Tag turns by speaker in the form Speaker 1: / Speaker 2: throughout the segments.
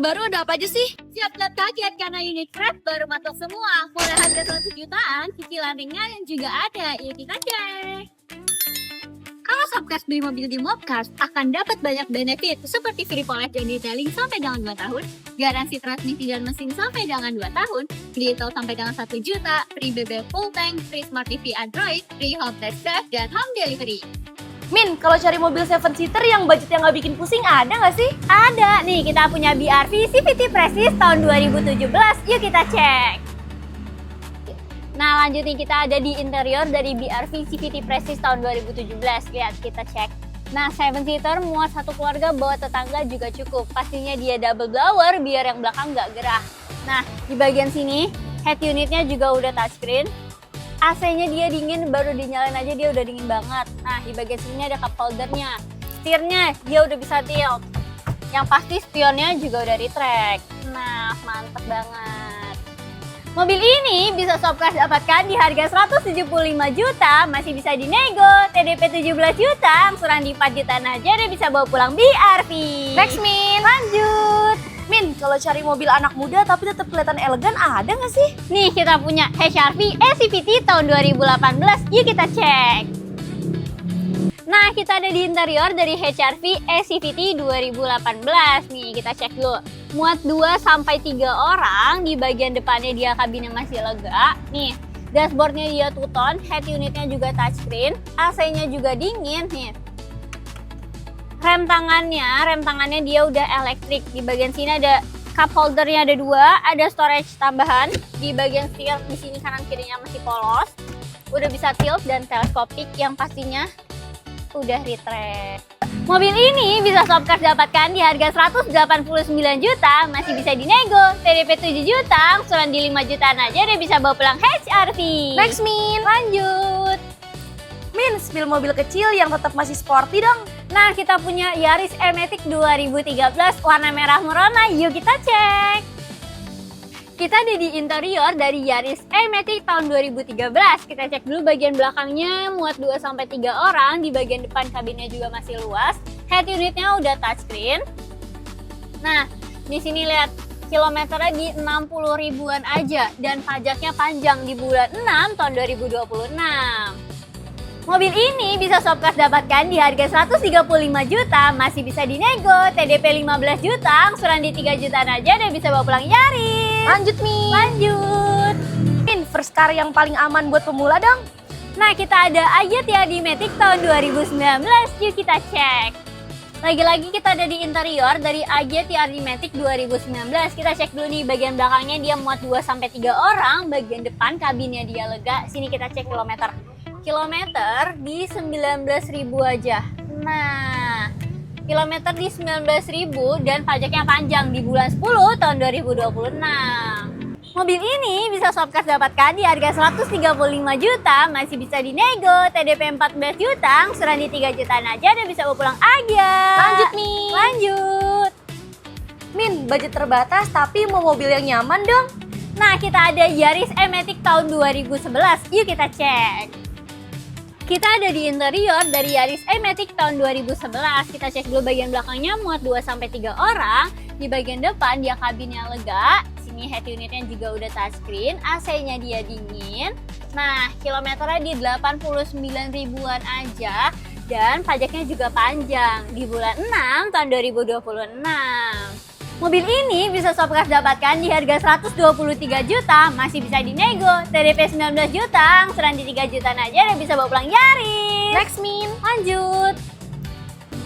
Speaker 1: terbaru ada apa aja sih?
Speaker 2: Siap-siap kaget karena unit Crab baru masuk semua. Mulai harga 100 jutaan, cicilan ringan yang juga ada. Yuk kita cek. Kalau Sobcars beli mobil di Mobcars, akan dapat banyak benefit seperti free polish dan detailing sampai dengan 2 tahun, garansi transmisi dan mesin sampai dengan 2 tahun, free tol sampai dengan 1 juta, free BBM full tank, free smart TV Android, free home test drive, dan home delivery.
Speaker 1: Min, kalau cari mobil 7-seater yang budgetnya nggak bikin pusing ada nggak sih?
Speaker 3: Ada, nih kita punya BRV CVT Prestige tahun 2017, yuk kita cek. Nah lanjut nih, kita ada di interior dari BRV CVT Prestige tahun 2017, lihat kita cek. Nah 7-seater muat satu keluarga bawa tetangga juga cukup, pastinya dia double blower biar yang belakang nggak gerah. Nah di bagian sini head unitnya juga udah touchscreen. AC-nya dia dingin, baru dinyalain aja dia udah dingin banget. Nah, di bagian sini ada cup holdernya. Setirnya dia udah bisa tilt. Yang pasti spionnya juga udah retract. Nah, mantep banget. Mobil ini bisa Sobcars dapatkan di harga 175 juta, masih bisa dinego. TDP 17 juta, angsuran di 4 jutaan aja udah bisa bawa pulang BRV.
Speaker 1: Next, Min.
Speaker 3: Lanjut.
Speaker 1: Min, kalau cari mobil anak muda tapi tetap kelihatan elegan ada nggak sih?
Speaker 3: Nih kita punya HRV CVT tahun 2018, yuk kita cek. Nah kita ada di interior dari HRV CVT 2018, nih kita cek dulu. Muat 2-3 orang, di bagian depannya dia kabinnya masih lega. Nih dashboardnya dia two-tone, head unitnya juga touchscreen, AC-nya juga dingin nih. Rem tangannya dia udah elektrik. Di bagian sini ada cup holdernya ada 2, ada storage tambahan. Di bagian setir di sini kanan kirinya masih polos. Udah bisa tilt dan teleskopik yang pastinya udah retract. Mobil ini bisa Sobcars dapatkan di harga 189 juta, masih bisa dinego. TDP 7 juta, angsuran di 5 jutaan aja udah bisa bawa pulang HRV.
Speaker 1: Next, Min.
Speaker 3: Lanjut.
Speaker 1: Min, spill mobil kecil yang tetap masih sporty dong.
Speaker 3: Nah, kita punya Yaris E-Matic 2013 warna merah merona. Yuk kita cek. Kita ada di interior dari Yaris E-Matic tahun 2013. Kita cek dulu bagian belakangnya, muat 2-3 orang. Di bagian depan kabinnya juga masih luas. Head unitnya udah touchscreen. Nah, di sini lihat kilometernya di 60 ribuan aja dan pajaknya panjang di bulan 6 tahun 2026. Mobil ini bisa Sobcars dapatkan di harga 135 juta, masih bisa dinego. TDP 15 juta, angsuran di 3 jutaan aja udah bisa bawa pulang Yaris.
Speaker 1: Lanjut, Min.
Speaker 3: Lanjut.
Speaker 1: Min, first car yang paling aman buat pemula dong.
Speaker 3: Nah, kita ada Agya TRD Matic tahun 2019. Yuk kita cek. Lagi-lagi kita ada di interior dari Agya TRD Matic 2019. Kita cek dulu nih bagian belakangnya dia muat 2-3 orang. Bagian depan kabinnya dia lega. Sini kita cek kilometer. Kilometer di 19.000 aja. Nah, kilometer di 19.000 dan pajaknya panjang di bulan 10 tahun 2026. Mobil ini bisa Sobcars dapatkan di harga 135 juta, masih bisa dinego. TDP 14 juta, angsuran di 3 jutaan aja udah bisa bawa pulang Agya.
Speaker 1: Lanjut, Min.
Speaker 3: Lanjut.
Speaker 1: Min, budget terbatas tapi mau mobil yang nyaman dong.
Speaker 3: Nah, kita ada Yaris E-Matic tahun 2011. Yuk kita cek. Kita ada di interior dari Yaris E-Matic tahun 2011. Kita cek dulu bagian belakangnya muat 2-3 orang. Di bagian depan dia kabinnya lega. Sini head unitnya juga udah touchscreen. AC-nya dia dingin. Nah, kilometernya di 89 ribuan aja. Dan pajaknya juga panjang di bulan 6 tahun 2026. Mobil ini bisa Sobcars dapatkan di harga 123 juta, masih bisa dinego. TDP 19 juta, angsuran di 3 jutaan aja udah bisa bawa pulang Yaris.
Speaker 1: Next, Min.
Speaker 3: Lanjut.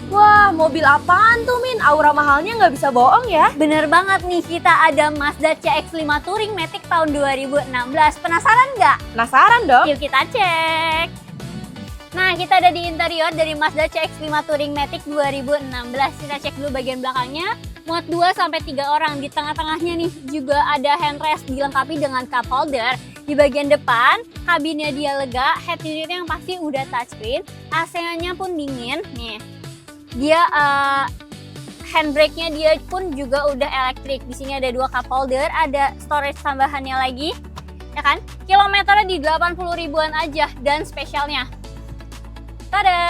Speaker 1: Wah, mobil apaan tuh, Min? Aura mahalnya nggak bisa bohong ya.
Speaker 3: Bener banget nih, kita ada Mazda CX-5 Touring Matic tahun 2016. Penasaran nggak?
Speaker 1: Penasaran dong.
Speaker 3: Yuk kita cek. Nah, kita ada di interior dari Mazda CX-5 Touring Matic 2016. Kita cek dulu bagian belakangnya. Muat 2-3 orang. Di tengah-tengahnya nih juga ada handrest dilengkapi dengan cup holder. Di bagian depan, kabinnya dia lega, head unitnya yang pasti udah touchscreen. AC-nya pun dingin. Nih, dia handbrake-nya dia pun juga udah elektrik. Di sini ada 2 cup holder, ada storage tambahannya lagi. Ya kan? Kilometernya di 80 ribuan aja dan spesialnya tada,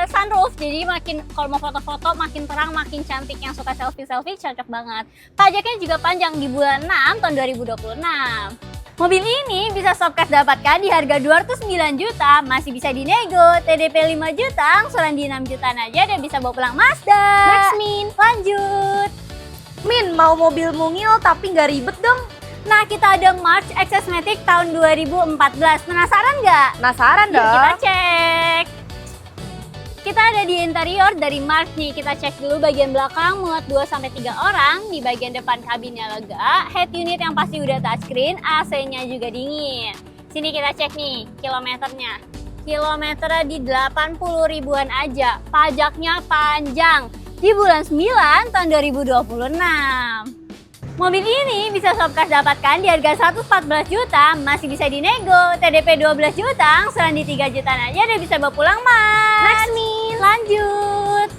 Speaker 3: sunroof. Jadi makin kalau mau foto-foto makin terang, makin cantik. Yang suka selfie-selfie cocok banget. Pajaknya juga panjang di bulan 6 tahun 2026. Mobil ini bisa Shopcast dapatkan di harga 209 juta, masih bisa dinego, TDP 5 juta, angsuran di 6 jutaan aja dan bisa bawa pulang Mazda.
Speaker 1: Next, Min.
Speaker 3: Lanjut.
Speaker 1: Min, mau mobil mungil tapi nggak ribet dong.
Speaker 3: Nah, kita ada March Access Matic tahun 2014. Penasaran nggak?
Speaker 1: Penasaran
Speaker 3: Yuk
Speaker 1: dong.
Speaker 3: kita cek. Kita ada di interior dari March nih. Kita cek dulu bagian belakang muat 2-3 orang. Di bagian depan kabinnya lega. Head unit yang pasti udah touchscreen. AC-nya juga dingin. Sini kita cek nih kilometernya. Kilometernya di 80 ribuan aja. Pajaknya panjang. Di bulan 9 tahun 2026. Mobil ini bisa Shopcast dapatkan di harga 114 juta, masih bisa dinego, TDP 12 juta, angsuran di 3 jutaan aja udah bisa bawa pulang, Mas.
Speaker 1: Next, Min.
Speaker 3: Lanjut.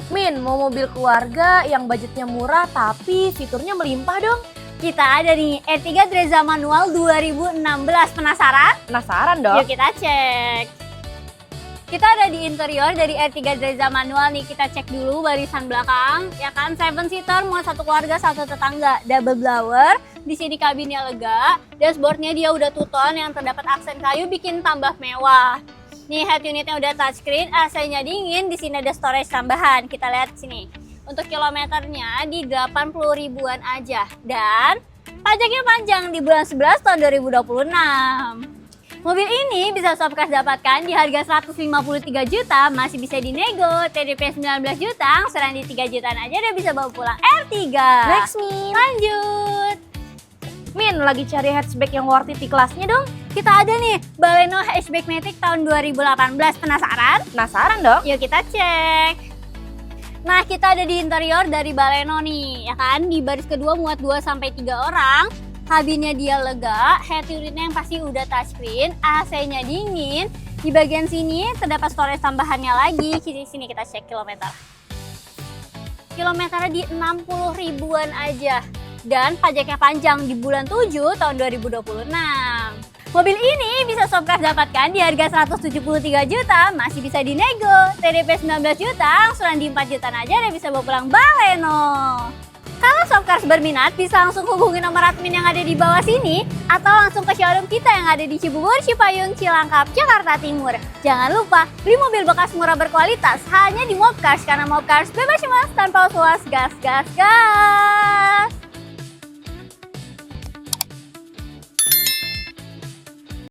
Speaker 1: Min, mau mobil keluarga yang budgetnya murah tapi fiturnya melimpah dong.
Speaker 3: Kita ada nih R3 Drezza manual 2016. Penasaran?
Speaker 1: Penasaran dong.
Speaker 3: Yuk kita cek. Kita ada di interior dari R3 Drezza manual nih. Kita cek dulu barisan belakang, ya kan, 7-seater, mau satu keluarga, satu tetangga, double blower. Di sini kabinnya lega, dashboardnya dia udah two-tone yang terdapat aksen kayu, bikin tambah mewah. Nih head unitnya udah touchscreen, AC-nya dingin, di sini ada storage tambahan. Kita lihat sini. Untuk kilometernya di 80 ribuan aja dan pajaknya panjang di bulan 11 tahun 2026. Mobil ini bisa Shopcast dapatkan di harga 153 juta, masih bisa dinego, TDP 19 juta, angsuran di 3 jutaan aja udah bisa bawa pulang R3.
Speaker 1: Next, Min.
Speaker 3: Lanjut.
Speaker 1: Min, lagi cari hatchback yang worth it di kelasnya dong.
Speaker 3: Kita ada nih Baleno Hatchback Matic tahun 2018. Penasaran?
Speaker 1: Penasaran dong.
Speaker 3: Yuk kita cek. Nah, kita ada di interior dari Baleno nih, ya kan? Di baris kedua muat 2-3 orang. Kabinnya dia lega, head unitnya yang pasti udah touchscreen, AC-nya dingin. Di bagian sini terdapat storage tambahannya lagi. Sini kita cek kilometer. Kilometernya di 60 ribuan aja. Dan pajaknya panjang di bulan 7 tahun 2026. Mobil ini bisa Shopcast dapatkan di harga 173 juta, masih bisa dinego, TDP 19 juta, angsuran di 4 jutaan aja dan bisa bawa pulang Baleno. Kalau Shopcars berminat, bisa langsung hubungi nomor admin yang ada di bawah sini atau langsung ke showroom kita yang ada di Cibubur, Cipayung, Cilangkap, Jakarta Timur. Jangan lupa, beli mobil bekas murah berkualitas hanya di Mobcars karena Mobcars bebas cemas tanpa was-was, gas, gas, gas.